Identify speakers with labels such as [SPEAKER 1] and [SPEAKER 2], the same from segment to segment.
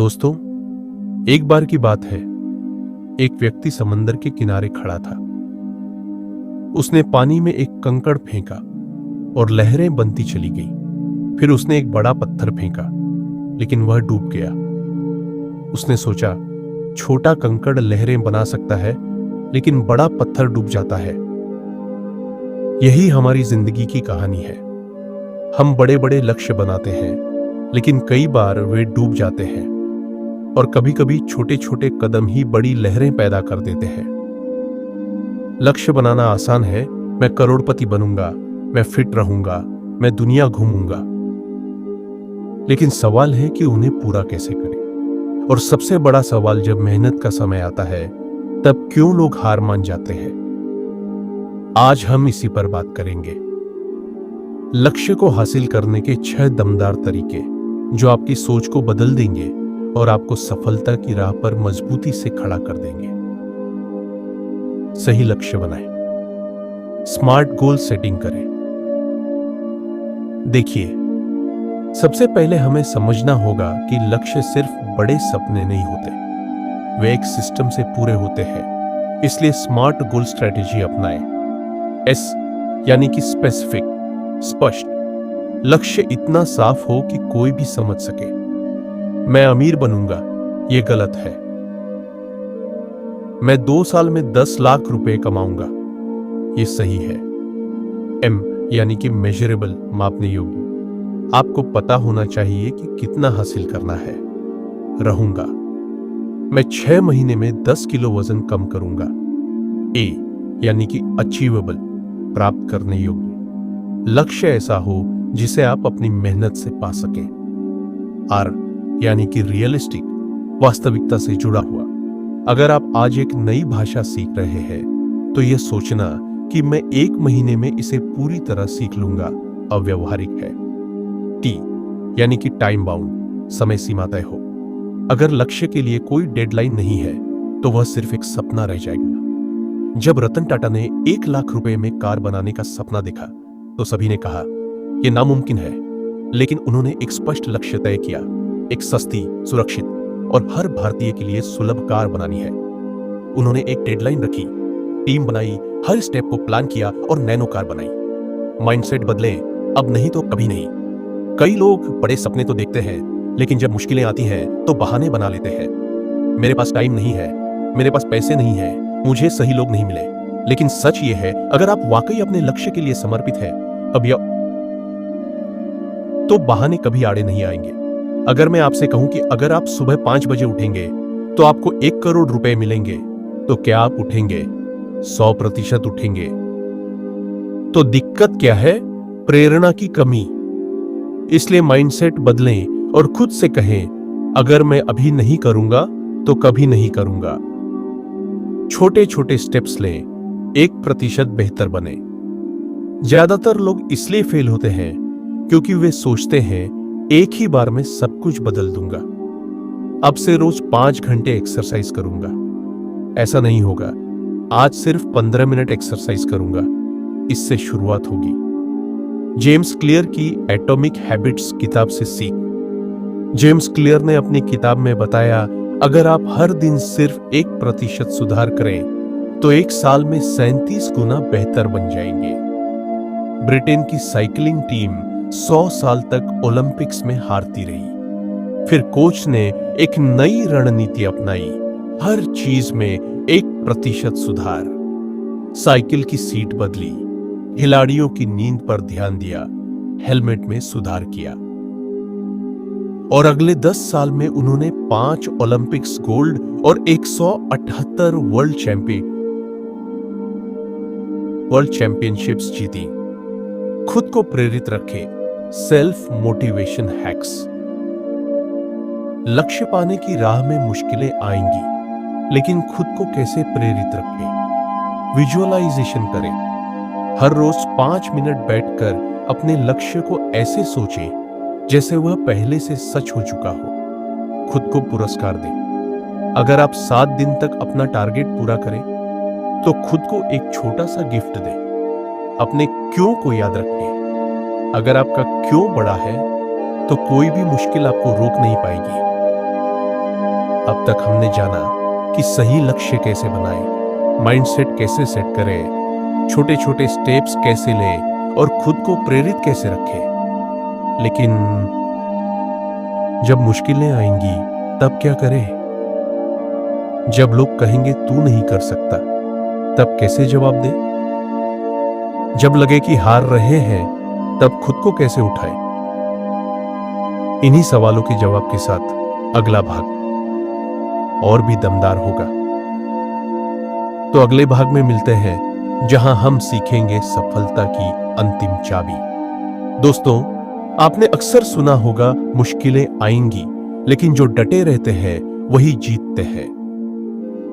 [SPEAKER 1] दोस्तों, एक बार की बात है। एक व्यक्ति समंदर के किनारे खड़ा था। उसने पानी में एक कंकड़ फेंका और लहरें बनती चली गई। फिर उसने एक बड़ा पत्थर फेंका, लेकिन वह डूब गया। उसने सोचा, छोटा कंकड़ लहरें बना सकता है, लेकिन बड़ा पत्थर डूब जाता है। यही हमारी जिंदगी की कहानी है। हम बड़े बड़े लक्ष्य बनाते हैं, लेकिन कई बार वे डूब जाते हैं। और कभी कभी छोटे छोटे कदम ही बड़ी लहरें पैदा कर देते हैं। लक्ष्य बनाना आसान है। मैं करोड़पति बनूंगा, मैं फिट रहूंगा, मैं दुनिया घूमूंगा। लेकिन सवाल है कि उन्हें पूरा कैसे करें। और सबसे बड़ा सवाल, जब मेहनत का समय आता है, तब क्यों लोग हार मान जाते हैं। आज हम इसी पर बात करेंगे। लक्ष्य को हासिल करने के 6 दमदार तरीके, जो आपकी सोच को बदल देंगे और आपको सफलता की राह पर मजबूती से खड़ा कर देंगे। सही लक्ष्य बनाएं। स्मार्ट गोल सेटिंग करें। देखिए, सबसे पहले हमें समझना होगा कि लक्ष्य सिर्फ बड़े सपने नहीं होते, वे एक सिस्टम से पूरे होते हैं। इसलिए स्मार्ट गोल स्ट्रेटेजी अपनाएं। एस यानी कि स्पेसिफिक, स्पष्ट। लक्ष्य इतना साफ हो कि कोई भी समझ सके। मैं अमीर बनूंगा, यह गलत है। मैं 2 साल में 10 लाख रुपए कमाऊंगा, यह सही है। एम यानी कि मेजरेबल, मापने योग्य। आपको पता होना चाहिए कि कितना हासिल करना है। रहूंगा, मैं 6 महीने में 10 किलो वजन कम करूंगा। ए यानी कि अचीवेबल, प्राप्त करने योग्य। लक्ष्य ऐसा हो जिसे आप अपनी मेहनत से पा सकें। आर यानी कि रियलिस्टिक, वास्तविकता से जुड़ा हुआ। अगर आप आज एक नई भाषा सीख रहे हैं, तो यह सोचना कि मैं 1 महीने में इसे पूरी तरह सीख लूंगा अव्यावहारिक है। टी यानी कि टाइम बाउंड, समय सीमा तय हो। अगर लक्ष्य के लिए कोई डेडलाइन नहीं है, तो वह सिर्फ एक सपना रह जाएगा। जब रतन टाटा ने 1 लाख रुपए में कार बनाने का सपना देखा, तो सभी ने कहा यह नामुमकिन है। लेकिन उन्होंने एक स्पष्ट लक्ष्य तय किया, एक सस्ती, सुरक्षित और हर भारतीय के लिए सुलभ कार बनानी है। उन्होंने एक डेडलाइन रखी, टीम बनाई, हर स्टेप को प्लान किया और नैनो कार बनाई। माइंडसेट बदले, अब नहीं तो कभी नहीं। कई लोग बड़े सपने तो देखते हैं, लेकिन जब मुश्किलें आती हैं तो बहाने बना लेते हैं। मेरे पास टाइम नहीं है, मेरे पास पैसे नहीं है, मुझे सही लोग नहीं मिले। लेकिन सच ये है, अगर आप वाकई अपने लक्ष्य के लिए समर्पित हैं, तो बहाने कभी आड़े नहीं आएंगे। अगर मैं आपसे कहूं कि अगर आप सुबह 5 बजे उठेंगे तो आपको 1 करोड़ रुपए मिलेंगे, तो क्या आप उठेंगे? 100% उठेंगे। तो दिक्कत क्या है? प्रेरणा की कमी। इसलिए माइंडसेट बदलें और खुद से कहें, अगर मैं अभी नहीं करूंगा तो कभी नहीं करूंगा। छोटे छोटे स्टेप्स लें, 1% बेहतर बने। ज्यादातर लोग इसलिए फेल होते हैं क्योंकि वे सोचते हैं एक ही बार में सब कुछ बदल दूंगा। अब से रोज 5 घंटे एक्सरसाइज करूंगा। ऐसा नहीं होगा। आज सिर्फ 15 मिनट एक्सरसाइज करूंगा, इससे शुरुआत होगी। जेम्स क्लियर की एटॉमिक हैबिट्स किताब से सीख। जेम्स क्लियर ने अपनी किताब में बताया, अगर आप हर दिन सिर्फ 1% सुधार करें, तो 1 साल में 37 गुना बेहतर बन जाएंगे। ब्रिटेन की साइकिलिंग टीम 100 साल तक ओलंपिक्स में हारती रही। फिर कोच ने एक नई रणनीति अपनाई, हर चीज में 1% सुधार। साइकिल की सीट बदली, खिलाड़ियों की नींद पर ध्यान दिया, हेलमेट में सुधार किया। और अगले 10 साल में उन्होंने 5 ओलंपिक्स गोल्ड और 178 वर्ल्ड चैंपियनशिप्स जीती। खुद को प्रेरित रखें। Self motivation hacks. लक्ष्य पाने की राह में मुश्किलें आएंगी, लेकिन खुद को कैसे प्रेरित रखें? विजुअलाइजेशन करें। हर रोज 5 मिनट बैठकर अपने लक्ष्य को ऐसे सोचें जैसे वह पहले से सच हो चुका हो। खुद को पुरस्कार दें। अगर आप 7 दिन तक अपना टारगेट पूरा करें, तो खुद को एक छोटा सा गिफ्ट दें। अपने क्यों को याद रखें। अगर आपका क्यों बड़ा है, तो कोई भी मुश्किल आपको रोक नहीं पाएगी। अब तक हमने जाना कि सही लक्ष्य कैसे बनाएं, माइंडसेट कैसे सेट करें, छोटे छोटे स्टेप्स कैसे लें और खुद को प्रेरित कैसे रखें। लेकिन जब मुश्किलें आएंगी तब क्या करें? जब लोग कहेंगे तू नहीं कर सकता, तब कैसे जवाब दें? जब लगे कि हार रहे हैं तब खुद को कैसे उठाएं? इन्हीं सवालों के जवाब के साथ अगला भाग और भी दमदार होगा। तो अगले भाग में मिलते हैं, जहां हम सीखेंगे सफलता की अंतिम चाबी। दोस्तों, आपने अक्सर सुना होगा मुश्किलें आएंगी, लेकिन जो डटे रहते हैं वही जीतते हैं।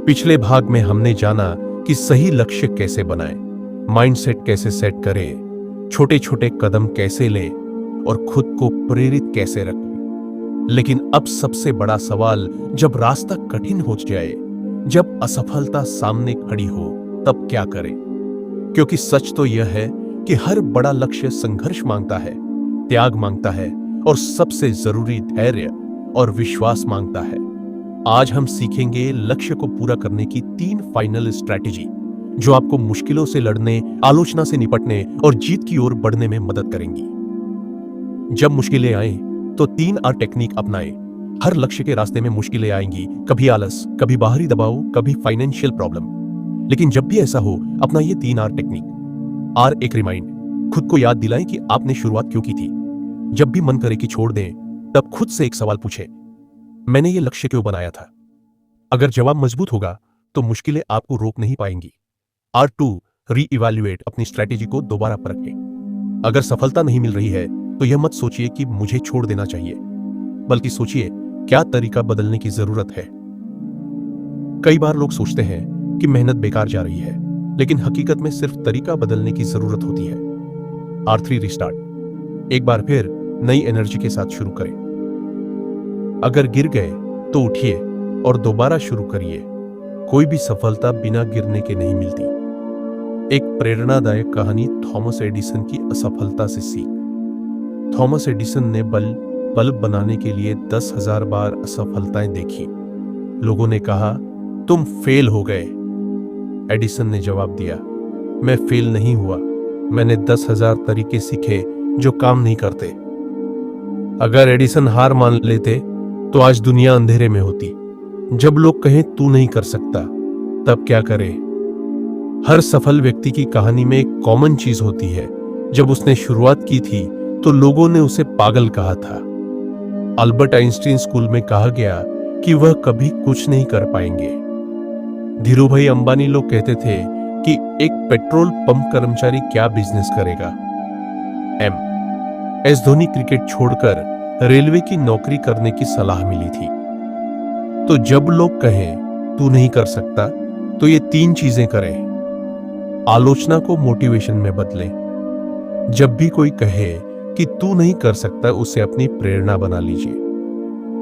[SPEAKER 1] पिछले भाग में हमने जाना कि सही लक्ष्य कैसे बनाएं, माइंडसेट कैसे सेट करें, छोटे छोटे कदम कैसे लें और खुद को प्रेरित कैसे रखें। लेकिन अब सबसे बड़ा सवाल, जब रास्ता कठिन हो जाए, जब असफलता सामने खड़ी हो, तब क्या करें? क्योंकि सच तो यह है कि हर बड़ा लक्ष्य संघर्ष मांगता है, त्याग मांगता है और सबसे जरूरी धैर्य और विश्वास मांगता है। आज हम सीखेंगे लक्ष्य को पूरा करने की 3 फाइनल स्ट्रैटेजी, जो आपको मुश्किलों से लड़ने, आलोचना से निपटने और जीत की ओर बढ़ने में मदद करेंगी। जब मुश्किलें आए तो 3 आर टेक्निक अपनाएं। हर लक्ष्य के रास्ते में मुश्किलें आएंगी, कभी आलस, कभी बाहरी दबाव, कभी फाइनेंशियल प्रॉब्लम। लेकिन जब भी ऐसा हो, अपना ये 3 आर टेक्निक। आर, एक रिमाइंड, खुद को याद दिलाएं कि आपने शुरुआत क्यों की थी। जब भी मन करे कि छोड़ दें, तब खुद से एक सवाल पूछें, मैंने ये लक्ष्य क्यों बनाया था? अगर जवाब मजबूत होगा तो मुश्किलें आपको रोक नहीं पाएंगी। R2, री इवैल्यूएट, अपनी स्ट्रैटेजी को दोबारा परखें। अगर सफलता नहीं मिल रही है तो यह मत सोचिए कि मुझे छोड़ देना चाहिए, बल्कि सोचिए क्या तरीका बदलने की जरूरत है। कई बार लोग सोचते हैं कि मेहनत बेकार जा रही है, लेकिन हकीकत में सिर्फ तरीका बदलने की जरूरत होती है। R3, रिस्टार्ट, एक बार फिर नई एनर्जी के साथ शुरू करें। अगर गिर गए तो उठिए और दोबारा शुरू करिए। कोई भी सफलता बिना गिरने के नहीं मिलती। एक प्रेरणादायक कहानी, थॉमस एडिसन की असफलता से सीख। थॉमस एडिसन ने बल्ब बनाने के लिए 10,000 बार असफलताएं देखी। लोगों ने कहा, तुम फेल हो गए। एडिसन ने जवाब दिया, मैं फेल नहीं हुआ, मैंने 10,000 तरीके सीखे जो काम नहीं करते। अगर एडिसन हार मान लेते तो आज दुनिया अंधेरे में होती। जब लोग कहें तू नहीं कर सकता, तब क्या करे? हर सफल व्यक्ति की कहानी में एक कॉमन चीज होती है। जब उसने शुरुआत की थी तो लोगों ने उसे पागल कहा था। अल्बर्ट आइंस्टीन स्कूल में कहा गया कि वह कभी कुछ नहीं कर पाएंगे। धीरूभाई अंबानी लोग कहते थे कि एक पेट्रोल पंप कर्मचारी क्या बिजनेस करेगा। एस धोनी क्रिकेट छोड़कर रेलवे की नौकरी करने की सलाह मिली थी। तो जब लोग कहें तू नहीं कर सकता, तो ये 3 चीजें करें। आलोचना को मोटिवेशन में बदलें। जब भी कोई कहे कि तू नहीं कर सकता, उसे अपनी प्रेरणा बना लीजिए।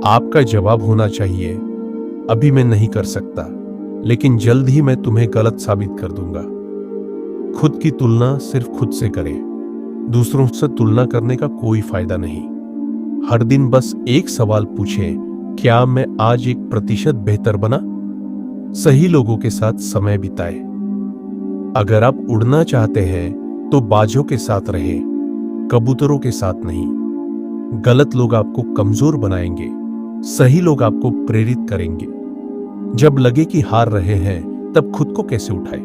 [SPEAKER 1] आपका जवाब होना चाहिए, अभी मैं नहीं कर सकता, लेकिन जल्द ही मैं तुम्हें गलत साबित कर दूंगा। खुद की तुलना सिर्फ खुद से करें, दूसरों से तुलना करने का कोई फायदा नहीं। हर दिन बस एक सवाल पूछें, क्या मैं आज 1% बेहतर बना? सही लोगों के साथ समय बिताएं। अगर आप उड़ना चाहते हैं तो बाजों के साथ रहें, कबूतरों के साथ नहीं। गलत लोग आपको कमजोर बनाएंगे, सही लोग आपको प्रेरित करेंगे। जब लगे कि हार रहे हैं, तब खुद को कैसे उठाएं?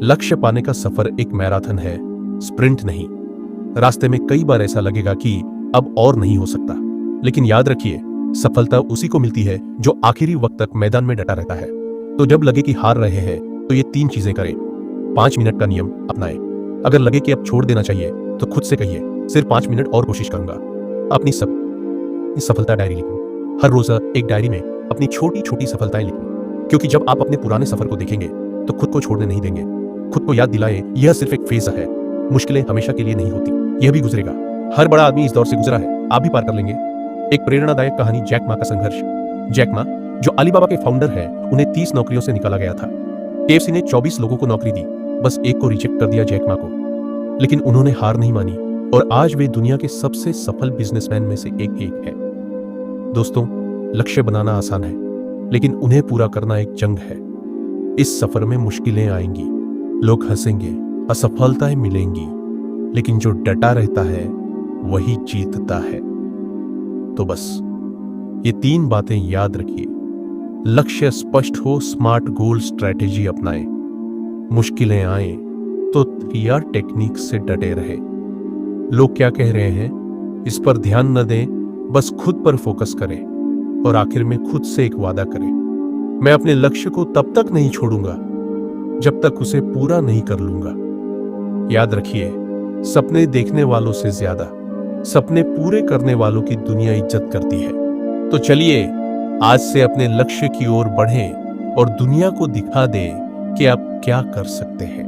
[SPEAKER 1] लक्ष्य पाने का सफर एक मैराथन है, स्प्रिंट नहीं। रास्ते में कई बार ऐसा लगेगा कि अब और नहीं हो सकता, लेकिन याद रखिए, सफलता उसी को मिलती है जो आखिरी वक्त तक मैदान में डटा रहता है। तो जब लगे कि हार रहे हैं, तो ये 3 चीजें करें। 5 मिनट का नियम अपनाएं। अगर लगे कि अब छोड़ देना चाहिए, तो खुद से कहिए, सिर्फ 5 मिनट और कोशिश करूंगा। अपनी सफलता डायरी लिखें। हर रोज एक डायरी में अपनी छोटी छोटी सफलताएं लिखें, क्योंकि जब आप अपने पुराने सफर को देखेंगे तो खुद को छोड़ने नहीं देंगे। खुद को याद दिलाएं, यह सिर्फ एक फेज है, मुश्किलें हमेशा के लिए नहीं होती, यह भी गुजरेगा। हर बड़ा आदमी इस दौर से गुजरा है, आप भी पार कर लेंगे। एक प्रेरणादायक कहानी, जैक मा का संघर्ष। जैक मा, जो अलीबाबा के फाउंडर हैं, उन्हें 30 नौकरियों से निकाला गया था। KFC ने 24 लोगों को नौकरी दी, बस एक को रिजेक्ट कर दिया, जैक मा को। लेकिन उन्होंने हार नहीं मानी और आज वे दुनिया के सबसे सफल बिजनेसमैन में से एक है। दोस्तों, लक्ष्य बनाना आसान है, लेकिन उन्हें पूरा करना एक जंग है। इस सफर में मुश्किलें आएंगी, लोग हंसेंगे, असफलताएं मिलेंगी, लेकिन जो डटा रहता है वही जीतता है। तो बस ये 3 बातें याद रखिए। लक्ष्य स्पष्ट हो, स्मार्ट गोल स्ट्रेटेजी अपनाएं, मुश्किलें आए तो 3R टेक्निक से डटे रहे। लोग क्या कह रहे हैं इस पर ध्यान न दें, बस खुद पर फोकस करें और आखिर में खुद से एक वादा करें, मैं अपने लक्ष्य को तब तक नहीं छोड़ूंगा जब तक उसे पूरा नहीं कर लूंगा। याद रखिए, सपने देखने वालों से ज्यादा सपने पूरे करने वालों की दुनिया इज्जत करती है। तो चलिए आज से अपने लक्ष्य की ओर बढ़ें और दुनिया को दिखा दें कि आप क्या कर सकते हैं।